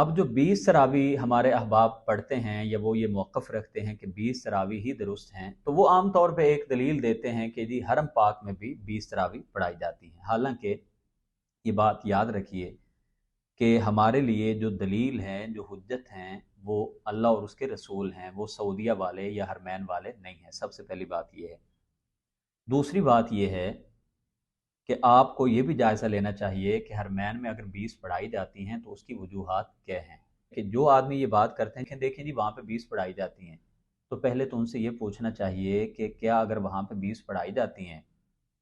اب جو 20 तरावी हमारे अहबाब पढ़ते हैं या वो ये मौक़िफ़ रखते हैं कि 20 तरावी ही दुरुस्त हैं, तो वो आम तौर पे एक दलील देते हैं कि जी हरम पाक में भी 20 तरावी पढ़ाई जाती हैं। हालांकि ये बात याद रखिए कि हमारे लिए जो दलील हैं, जो हुज्जत हैं, वो अल्लाह और उसके रसूल हैं, वो सऊदीया वाले या हरमैन वाले नहीं हैं। सबसे पहली बात ये है। दूसरी बात ये है कि आपको ये भी जायज़ा लेना चाहिए कि हरमैन में अगर 20 पढ़ाई जाती हैं तो उसकी वजूहात क्या हैं। कि जो आदमी ये बात करते हैं कि देखें जी वहाँ पे 20 पढ़ाई जाती हैं, तो पहले तो उनसे ये पूछना चाहिए कि क्या अगर वहाँ पे 20 पढ़ाई जाती हैं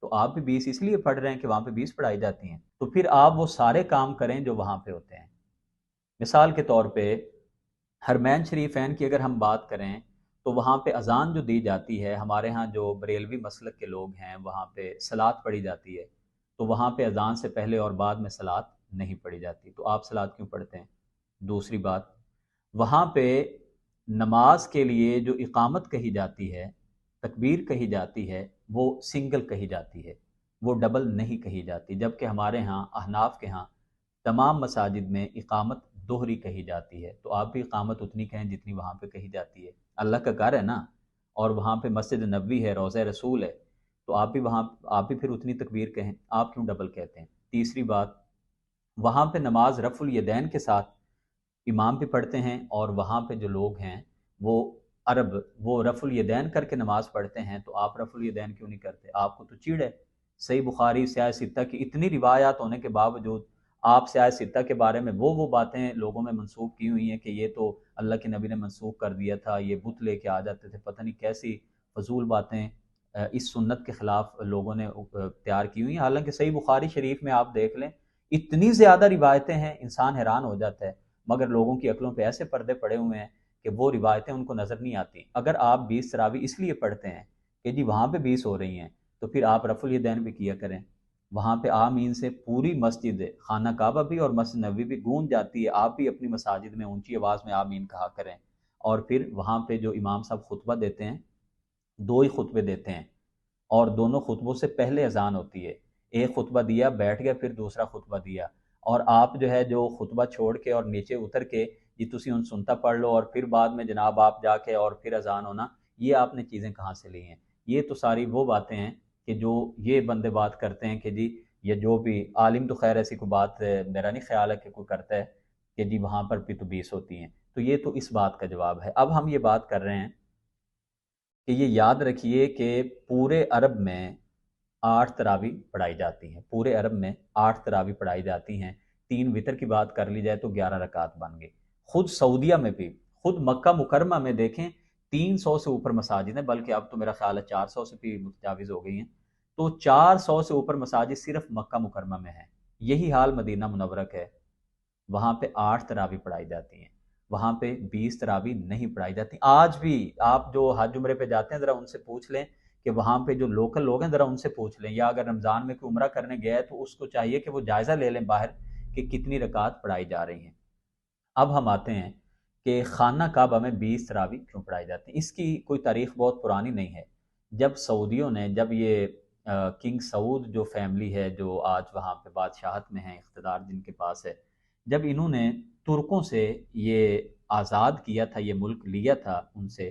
तो आप भी 20 इसलिए पढ़ रहे हैं कि वहाँ पे 20 पढ़ाई जाती हैं, तो फिर आप वो सारे काम करें जो वहाँ पे होते हैं। मिसाल के तौर पे हरमैन शरीफैन की अगर हम बात करें तो वहाँ पे अजान जो दी जाती है, हमारे यहाँ जो बरेलवी मसलक के लोग हैं वहाँ पे सलात पढ़ी जाती है, तो वहाँ पे अजान से पहले और बाद में सलात नहीं पढ़ी जाती। तो आप सलात क्यों पढ़ते हैं? दूसरी बात, वहाँ पे नमाज के लिए जो इकामत कही जाती है, तकबीर कही जाती है, वो सिंगल कही जाती है, वो डबल नहीं कही जाती। जबकि हमारे यहाँ अहनाफ के यहाँ तमाम मसाजिद में इकामत दोहरी कही जाती है। तो आप भी इकामत उतनी कहें जितनी वहाँ पे कही जाती है। अल्लाह का घर है ना, और वहाँ पे मस्जिद नबवी है, रोज़ा रसूल है, तो आप भी फिर उतनी तकबीर कहें। आप क्यों डबल कहते हैं? तीसरी बात, वहाँ पे नमाज रफ़ुल यदैन के साथ इमाम भी पढ़ते हैं, और वहाँ पे जो लोग हैं वो अरब वो रफ़ुल यदैन करके नमाज पढ़ते हैं, तो आप रफ़ुल यदैन क्यों नहीं करते? आपको तो चिढ़ है। सही बुखारी स्याह सित्ता की इतनी रिवायात होने के बावजूद आप स्याह सित्ता के बारे में वो बातें लोगों में मंसूब की हुई हैं कि ये तो अल्लाह के नबी ने मंसूब कर दिया था, ये बुत लेके आ जाते थे, पता नहीं कैसी फजूल बातें इस सुन्नत के ख़िलाफ़ लोगों ने तैयार की हुई हैं। हालांकि सही बुखारी शरीफ में आप देख लें, इतनी ज़्यादा रिवायतें हैं, इंसान हैरान हो जाता है, मगर लोगों की अक्लों पे ऐसे पर्दे पड़े हुए हैं कि वो रिवायतें उनको नज़र नहीं आती। अगर आप 20 तरावी इसलिए पढ़ते हैं कि जी वहाँ पे 20 हो रही हैं, तो फिर आप रफ़ुल यदैन भी किया करें। वहाँ पे आमीन से पूरी मस्जिद, खाना काबा भी और मस्जिद नबवी भी गूंज जाती है। आप भी अपनी मसाजिद में ऊंची आवाज़ में आमीन कहा करें। और फिर वहाँ पे जो इमाम साहब खुतबा देते हैं, दो ही खुतबे देते हैं, और दोनों खुतबों से पहले अजान होती है। एक खुतबा दिया, बैठ गया, फिर दूसरा खुतबा दिया, और आप जो है जो खुतबा छोड़ के और नीचे उतर के जी तुसी उन सुनता पढ़ लो, और फिर बाद में जनाब आप जाके और फिर अजान होना, ये आपने चीज़ें कहाँ से ली हैं? ये तो सारी वो बातें हैं कि जो ये बंदे बात करते हैं कि जी ये जो भी आलिम, तो खैर ऐसी कोई बात मेरा नहीं ख्याल है कि कोई करता है कि जी वहाँ पर भी तो 20 होती हैं। तो ये तो इस बात का जवाब है। अब हम ये बात कर रहे हैं कि ये याद रखिए कि पूरे अरब में 8 तरावी पढ़ाई जाती हैं। पूरे अरब में 8 तरावी पढ़ाई जाती हैं। 3 वितर की बात कर ली जाए तो 11 रकात बन गई। खुद सऊदीया में भी, खुद मक्का मुकरमा में देखें, 300 से ऊपर मसाजिद हैं, बल्कि अब तो मेरा ख्याल है 400 से भी मुतजाविज हो गई हैं। तो 400 से ऊपर मसाजिद सिर्फ मक्का मुकरमा में हैं। यही हाल मदीना मुनव्वरा का है। वहाँ पे 8 तरावी पढ़ाई जाती हैं, वहाँ पे 20 तरावी नहीं पढ़ाई जाती। आज भी आप जो हज उम्रे पे जाते हैं ज़रा उनसे पूछ लें कि वहाँ पे जो लोकल लोग हैं ज़रा उनसे पूछ लें, या अगर रमज़ान में कोई उम्रा करने गया है तो उसको चाहिए कि वो जायज़ा ले लें बाहर कि कितनी रकात पढ़ाई जा रही हैं। अब हम आते हैं कि खाना काबा में 20 तरावी क्यों पढ़ाई जाती है। इसकी कोई तारीख बहुत पुरानी नहीं है। जब सऊदियों ने, जब ये किंग सऊद जो फैमिली है जो आज वहाँ पे बादशाहत में है, इख्तदार जिनके पास है, जब इन्होंने तुर्कों से ये आज़ाद किया था, ये मुल्क लिया था उनसे,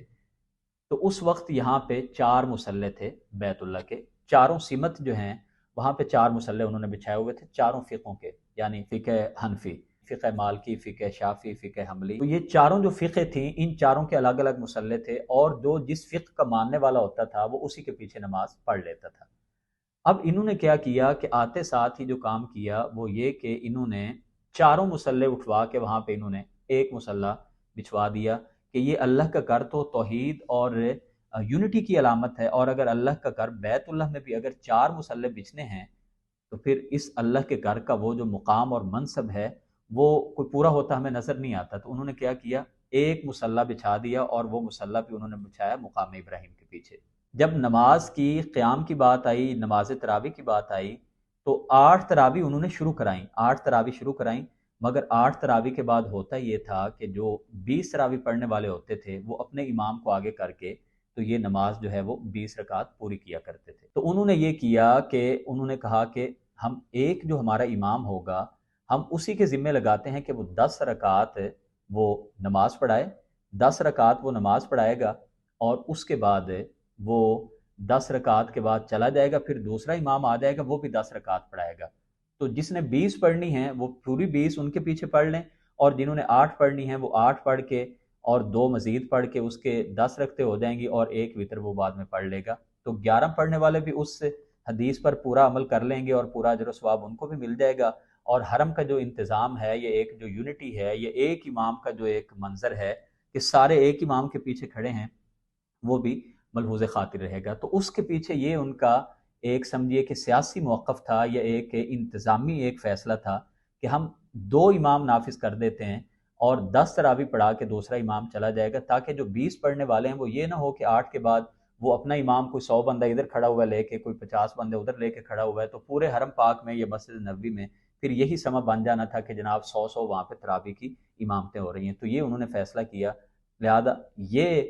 तो उस वक्त यहाँ पे 4 मुसल्ले थे बैतुल्ला के। चारों सिमत जो हैं वहाँ पे 4 मुसल्ले उन्होंने बिछाए हुए थे, चारों फ़िक़ों के, यानी फ़िक़्ह हनफी, फ़िक़्ह मालिकी, फ़िक़्ह शाफ़ी, फ़िक़्ह हम्बली। तो ये चारों जो फ़िक़्ह थी, इन चारों के अलग अलग मुसल्ले थे, और जो जिस फ़िक़्ह का मानने वाला होता था वो उसी के पीछे नमाज पढ़ लेता था। अब इन्होंने क्या किया कि आते साथ ही जो काम किया वो ये कि इन्होंने चारों मुसल्ले उठवा के वहाँ पे इन्होंने एक मुसल्ला बिछवा दिया कि ये अल्लाह का घर तो तौहीद और यूनिटी की अलामत है, और अगर अल्लाह का घर बैतुल्लाह में भी अगर 4 मुसल्ले बिछने हैं तो फिर इस अल्लाह के घर का वो जो मुकाम और मनसब है वो कोई पूरा होता हमें नज़र नहीं आता। तो उन्होंने क्या किया, एक मुसल्ला बिछा दिया, और वो मुसल्ला भी उन्होंने बिछाया मुकाम इब्राहिम के पीछे। जब नमाज की क़याम की बात आई, नमाज तरावी की बात आई, तो 8 तरावी उन्होंने शुरू कराई, 8 तरावी शुरू कराई। मगर 8 तरावी के बाद होता ये था कि जो 20 तरावी पढ़ने वाले होते थे वो अपने इमाम को आगे करके तो ये नमाज जो है वो 20 रकात पूरी किया करते थे। तो उन्होंने ये किया कि उन्होंने कहा कि हम एक जो हमारा इमाम होगा ہم اسی کے ذمے لگاتے ہیں کہ وہ 10 رکعت وہ نماز پڑھائے، 10 رکعت وہ نماز پڑھائے گا، اور اس کے بعد وہ 10 رکعت کے بعد چلا جائے گا، پھر دوسرا امام آ جائے گا، وہ بھی 10 رکعت پڑھائے گا۔ تو جس نے 20 پڑھنی ہیں وہ پوری 20 ان کے پیچھے پڑھ لیں، اور جنہوں نے 8 پڑھنی ہیں وہ 8 پڑھ کے اور 2 مزید پڑھ کے اس کے 10 رکعتیں ہو جائیں گی، اور ایک وتر وہ بعد میں پڑھ لے گا۔ تو 11 پڑھنے والے بھی اس حدیث پر پورا عمل کر لیں گے، اور پورا اجر و ثواب ان کو بھی مل جائے گا۔ اور حرم کا جو انتظام ہے، یہ ایک جو یونٹی ہے، یہ ایک امام کا جو ایک منظر ہے کہ سارے ایک امام کے پیچھے کھڑے ہیں، وہ بھی ملحوظ خاطر رہے گا۔ تو اس کے پیچھے یہ ان کا ایک سمجھیے کہ سیاسی موقف تھا، یا ایک انتظامی ایک فیصلہ تھا کہ ہم 2 امام نافذ کر دیتے ہیں اور 10 تراویح پڑھا کے دوسرا امام چلا جائے گا، تاکہ جو 20 پڑھنے والے ہیں وہ یہ نہ ہو کہ 8 کے بعد وہ اپنا امام کوئی 100 بندہ ادھر کھڑا ہوا ہے لے کے، کوئی 50 بندے ادھر لے کے کھڑا ہوا ہے، تو پورے حرم پاک میں یا مسجد نبوی میں پھر یہی سما بن جانا تھا کہ جناب 100 وہاں پہ تراویح کی امامتیں ہو رہی ہیں۔ تو یہ انہوں نے فیصلہ کیا۔ لہذا یہ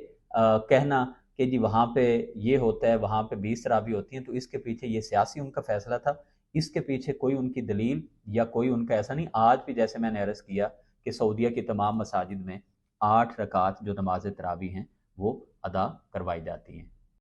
کہنا کہ جی وہاں پہ یہ ہوتا ہے، وہاں پہ 20 تراویح ہوتی ہیں، تو اس کے پیچھے یہ سیاسی ان کا فیصلہ تھا، اس کے پیچھے کوئی ان کی دلیل یا کوئی ان کا ایسا نہیں۔ آج بھی جیسے میں نے عرض کیا کہ سعودیہ کی تمام مساجد میں 8 رکعت جو نماز تراویح ہیں وہ ادا کروائی جاتی ہیں۔